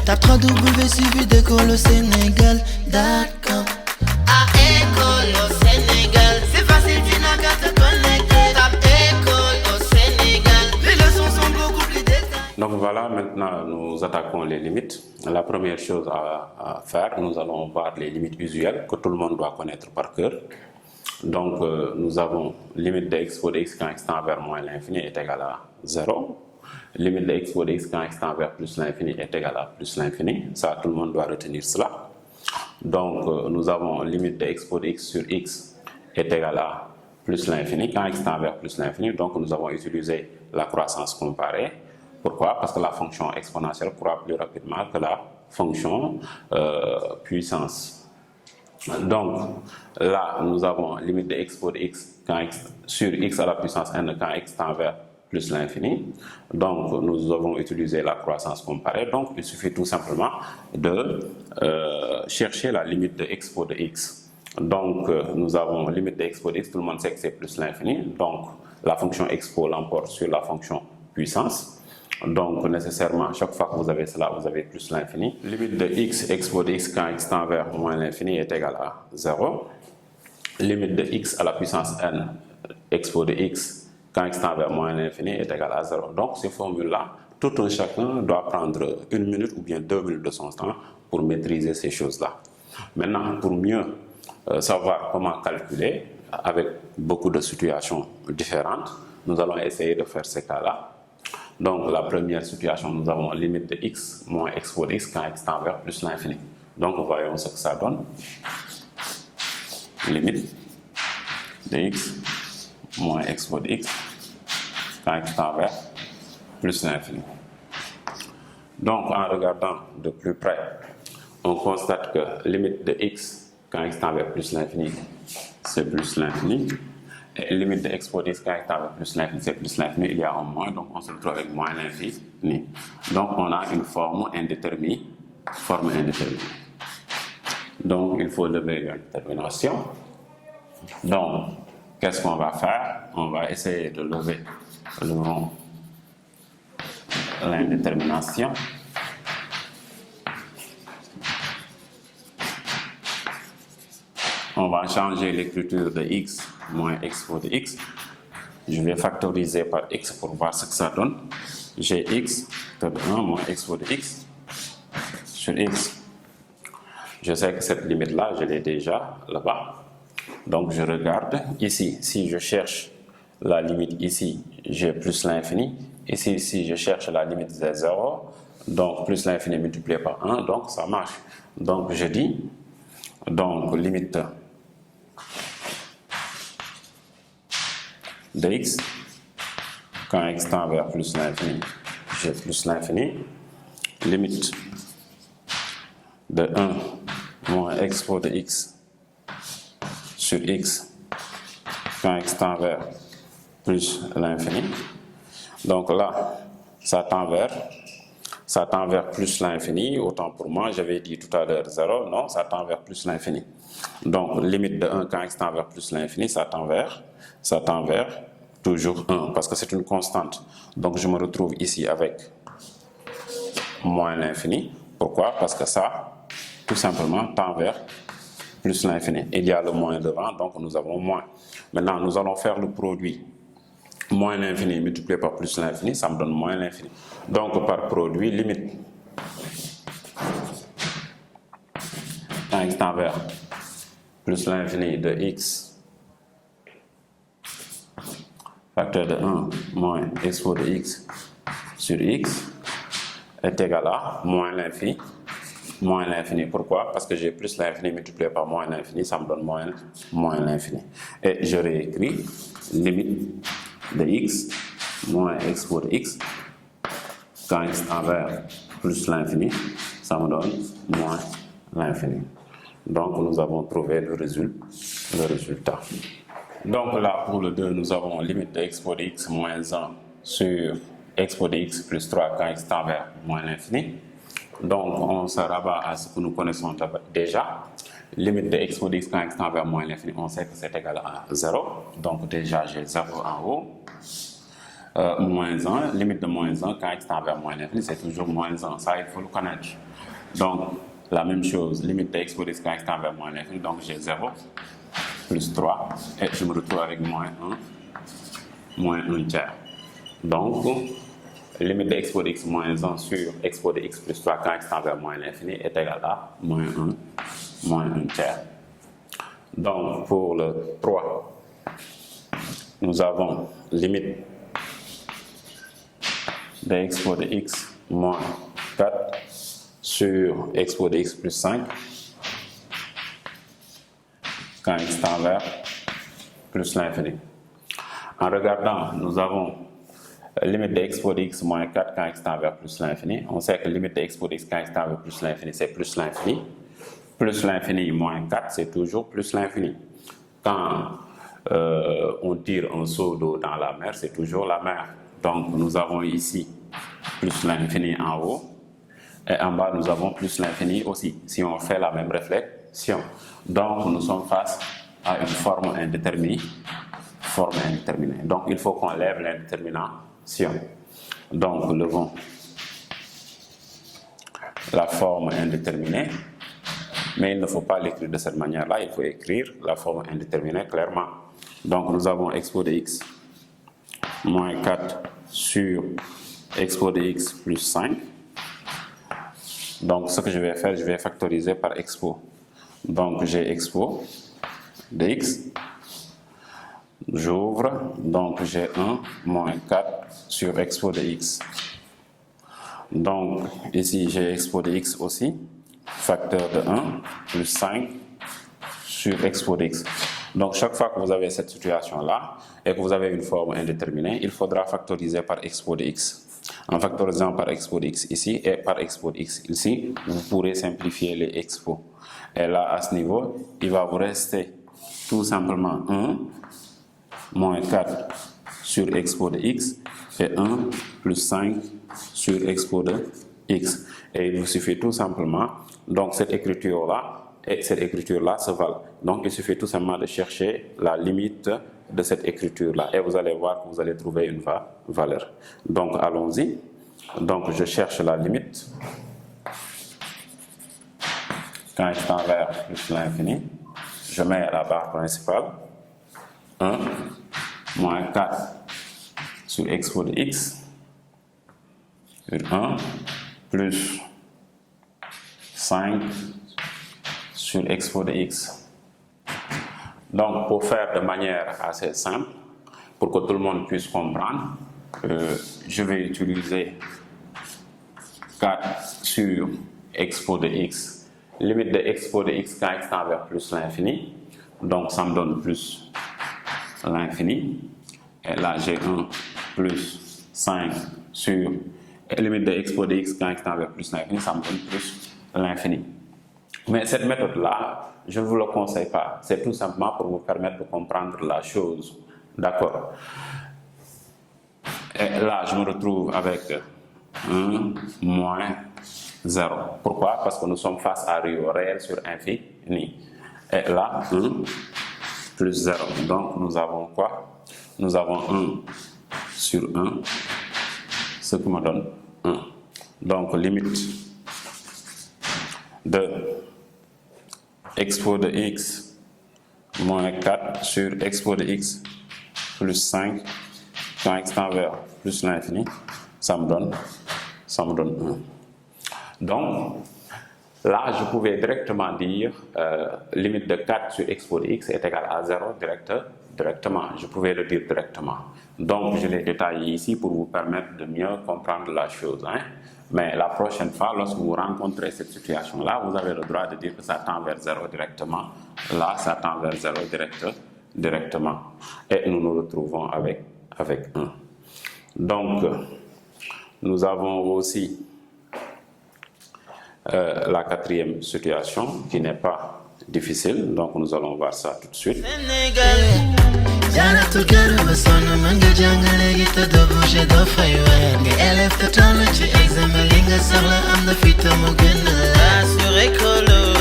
Tape 3W suivi d'école au Sénégal. D'accord. À école au Sénégal, c'est facile, tu n'as qu'à te connecter. Tape école au Sénégal, les leçons sont beaucoup plus détaillées. Donc voilà, maintenant nous attaquons les limites. La première chose à faire, nous allons voir les limites usuelles que tout le monde doit connaître par cœur. Donc nous avons limite de x de x quand x tend vers moins l'infini est égal à 0. Limite de x de x quand x tend vers plus l'infini est égal à plus l'infini. Ça, tout le monde doit retenir cela. Donc nous avons limite de x de x sur x est égal à plus l'infini quand x tend vers plus l'infini. Donc nous avons utilisé la croissance comparée. Pourquoi? Parce que la fonction exponentielle croît plus rapidement que la fonction puissance. Donc là, nous avons limite de x de x quand x sur x à la puissance n quand x tend vers plus l'infini. Donc nous avons utilisé la croissance comparée. Donc il suffit tout simplement de chercher la limite de x de x. Donc nous avons limite de x de x, tout le monde sait que c'est plus l'infini. Donc la fonction expo l'emporte sur la fonction puissance. Donc nécessairement, chaque fois que vous avez cela, vous avez plus l'infini. Limite de x de x quand x tend vers moins l'infini est égal à 0. Limite de x à la puissance n de x quand x tend vers moins l'infini est égal à 0. Donc ces formules-là, tout un chacun doit prendre 1 minute ou bien 2 minutes de son temps pour maîtriser ces choses-là. Maintenant, pour mieux savoir comment calculer, avec beaucoup de situations différentes, nous allons essayer de faire ces cas-là. Donc la première situation, nous avons limite de x moins x de x quand x tend vers plus l'infini. Donc voyons ce que ça donne. Limite de x moins x de x quand x tend vers plus l'infini. Donc en regardant de plus près, on constate que limite de x quand x tend vers plus l'infini, c'est plus l'infini. Et limite de x de x quand x tend vers plus l'infini, c'est plus l'infini, il y a un moins, donc on se retrouve avec moins l'infini. Donc on a une forme indéterminée. Donc il faut lever une détermination. Donc qu'est-ce qu'on va faire? On va essayer de lever l'indétermination. On va changer l'écriture de x moins x de x. Je vais factoriser par x pour voir ce que ça donne. J'ai x de 1 moins x de x sur x. Je sais que cette limite-là, je l'ai déjà là-bas. Donc je regarde ici. Si je cherche la limite ici, j'ai plus l'infini. Ici, si je cherche la limite de 0, donc plus l'infini multiplié par 1, donc ça marche. Donc je dis, donc limite de x, quand x tend vers plus l'infini, j'ai plus l'infini. Limite de 1 moins x de x sur x, quand x tend vers plus l'infini. Donc là, ça tend vers plus l'infini. Autant pour moi, j'avais dit tout à l'heure 0, non, ça tend vers plus l'infini. Donc limite de 1 quand x tend vers plus l'infini, ça tend vers toujours 1 parce que c'est une constante. Donc je me retrouve ici avec moins l'infini. Pourquoi? Parce que ça, tout simplement, tend vers plus l'infini. Il y a le moins devant, donc nous avons moins. Maintenant, nous allons faire le produit. Moins l'infini multiplié par plus l'infini, ça me donne moins l'infini. Donc par produit, limite quand x tend vers plus l'infini de x facteur de 1 moins x de x sur x est égal à moins l'infini. Moins l'infini, pourquoi? Parce que j'ai plus l'infini multiplié par moins l'infini, ça me donne moins l'infini. Et je réécris limite de x moins x de x quand x tend vers plus l'infini, ça me donne moins l'infini. Donc nous avons trouvé le résultat. Donc là pour le 2, nous avons limite de x de x moins 1 sur x de x plus 3 quand x tend vers moins l'infini. Donc on se rabat à ce que nous connaissons déjà. Limite de x de x quand x tend vers moins l'infini, on sait que c'est égal à 0. Donc déjà j'ai 0 en haut. moins 1, limite de moins 1, quand x tend vers moins l'infini, c'est toujours moins 1. Ça, il faut le connaître. Donc, la même chose, limite de x pour x quand x tend vers moins l'infini, donc j'ai 0 plus 3, et je me retrouve avec moins 1 tiers. Donc, limite de x pour x moins 1 sur x pour x plus 3 quand x tend vers moins l'infini est égal à moins 1 tiers. Donc, pour le 3, nous avons limite de x pour x moins 4 sur x pour x plus 5 quand x tend vers plus l'infini. En regardant, nous avons limite de x pour x moins 4 quand x tend vers plus l'infini. On sait que limite de x pour x quand x tend vers plus l'infini, c'est plus l'infini. Plus l'infini moins 4, c'est toujours plus l'infini. Quand on tire un seau d'eau dans la mer, c'est toujours la mer. Donc nous avons ici plus l'infini en haut. Et en bas, nous avons plus l'infini aussi, si on fait la même réflexion. Donc nous sommes face à une forme indéterminée. Donc il faut qu'on lève l'indétermination. Donc levons la forme indéterminée. Mais il ne faut pas l'écrire de cette manière-là, il faut écrire la forme indéterminée clairement. Donc nous avons x pour x moins 4 sur x pour x plus 5. Donc ce que je vais faire, je vais factoriser par expo. Donc j'ai expo de x, j'ouvre, donc j'ai 1 moins 4 sur expo de x. Donc ici j'ai expo de x aussi, facteur de 1 plus 5 sur expo de x. Donc chaque fois que vous avez cette situation-là et que vous avez une forme indéterminée, il faudra factoriser par expo de x. En factorisant par expo de x ici et par expo de x ici, vous pourrez simplifier les expos. Et là, à ce niveau, il va vous rester tout simplement 1 moins 4 sur expo de x et 1 plus 5 sur expo de x. Et il vous suffit tout simplement, donc cette écriture-là et cette écriture-là se valent. Donc il suffit tout simplement de chercher la limite de cette écriture-là et vous allez voir que vous allez trouver une valeur. Donc allons-y. Donc je cherche la limite. Quand x tend vers plus l'infini, je mets la barre principale. 1 moins 4 sur expo de x sur 1 plus 5 sur expo de x. Donc, pour faire de manière assez simple, pour que tout le monde puisse comprendre, je vais utiliser 4 sur expo de x, limite de expo de x quand x tend vers plus l'infini, donc ça me donne plus l'infini, et là j'ai 1 plus 5 sur limite de expo de x quand x tend vers plus l'infini, ça me donne plus l'infini. Mais cette méthode-là, je ne vous le conseille pas. C'est tout simplement pour vous permettre de comprendre la chose. D'accord? Et là, je me retrouve avec 1 moins 0. Pourquoi? Parce que nous sommes face à Rio réel sur infini. Et là, 1 plus 0. Donc, nous avons quoi? Nous avons 1 sur 1, ce qui me donne 1. Donc, limite de expo de x moins 4 sur expo de x plus 5 quand x tend vers plus l'infini, ça me donne 1. Donc là, je pouvais directement dire limite de 4 sur expo de x est égal à 0 directement. Je pouvais le dire directement. Donc je l'ai détaillé ici pour vous permettre de mieux comprendre la chose. Mais la prochaine fois, lorsque vous rencontrez cette situation-là, vous avez le droit de dire que ça tend vers 0 directement. Là, ça tend vers 0 directement. Et nous nous retrouvons avec 1. Donc, nous avons aussi la quatrième situation qui n'est pas difficile. Donc, nous allons voir ça tout de suite. Jana together with son manga jangale gita do bouche do faywa ni elef to tolo ci exam linga sala am na fita mo gëna sur écolo